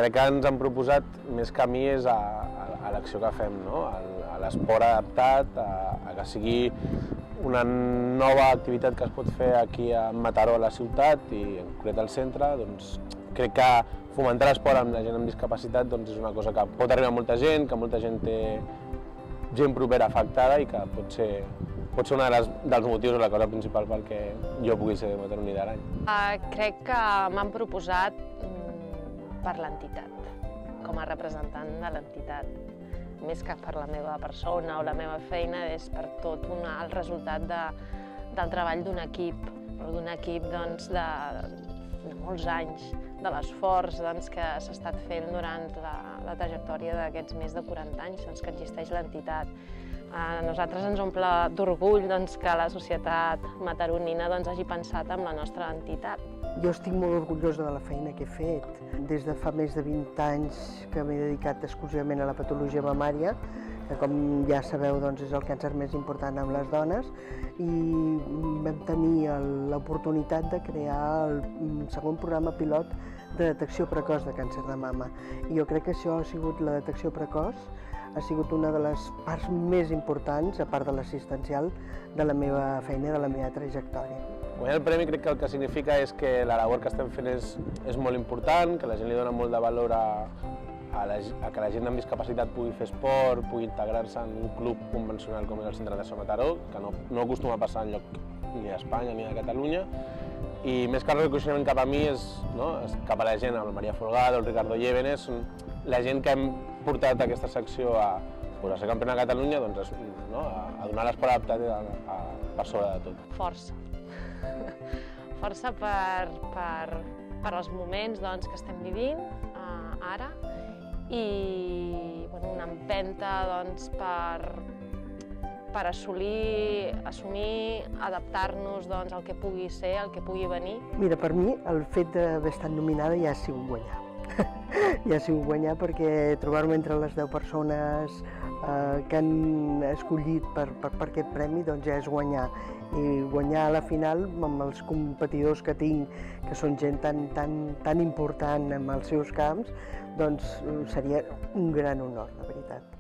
crec que ens han proposat més camí és a l'acció que fem, no? A l'esport adaptat, a que sigui una nova activitat que es pot fer aquí a Mataró, a la ciutat, i en concret al centre. Doncs crec que fomentar l'esport amb la gent amb discapacitat és una cosa que pot arribar a molta gent, que molta gent té gent propera afectada i que pot ser un dels motius o la cosa principal perquè jo pugui ser mataroní de l'any. Crec que m'han proposat per l'entitat, com a representant de l'entitat. Més que per la meva persona o la meva feina, és per tot el resultat del treball d'un equip, de molts anys, de l'esforç que s'ha estat fent durant la trajectòria d'aquests més de 40 anys que existeix l'entitat. A nosaltres ens omple d'orgull que la societat mataronina hagi pensat en la nostra entitat. Jo estic molt orgullosa de la feina que he fet. Des de fa més de 20 anys que m'he dedicat exclusivament a la patologia mamària, que com ja sabeu és el càncer més important en les dones, i vam tenir l'oportunitat de crear el segon programa pilot de detecció precoç de càncer de mama. I jo crec que això ha sigut la detecció precoç, ha sigut una de les parts més importants, a part de l'assistencial, de la meva feina i de la meva trajectòria. Guanyar el premi crec que el que significa és que la labor que estem fent és molt important, que la gent li dona molt de valor a que la gent amb discapacitat pugui fer esport, pugui integrar-se en un club convencional com és el Centre de Mataró, que no acostuma a passar enlloc ni d'Espanya ni de Catalunya. I més que el reconeixement cap a mi és cap a la gent, el Maria Folgado, el Ricardo Llévenes, la gent que hem portat aquesta secció a ser campiona de Catalunya, a donar l'esport adaptat per sobre de tot. Força. Força per als moments que estem vivint ara i una empenta per assumir, adaptar-nos al que pugui ser, al que pugui venir. Mira, per mi el fet d'haver estat nominada ja ha sigut guanyar. Ja ha sigut guanyar perquè trobar-me entre les 10 persones que han escollit per aquest premi ja és guanyar. I guanyar a la final amb els competidors que tinc, que són gent tan important en els seus camps, seria un gran honor, la veritat.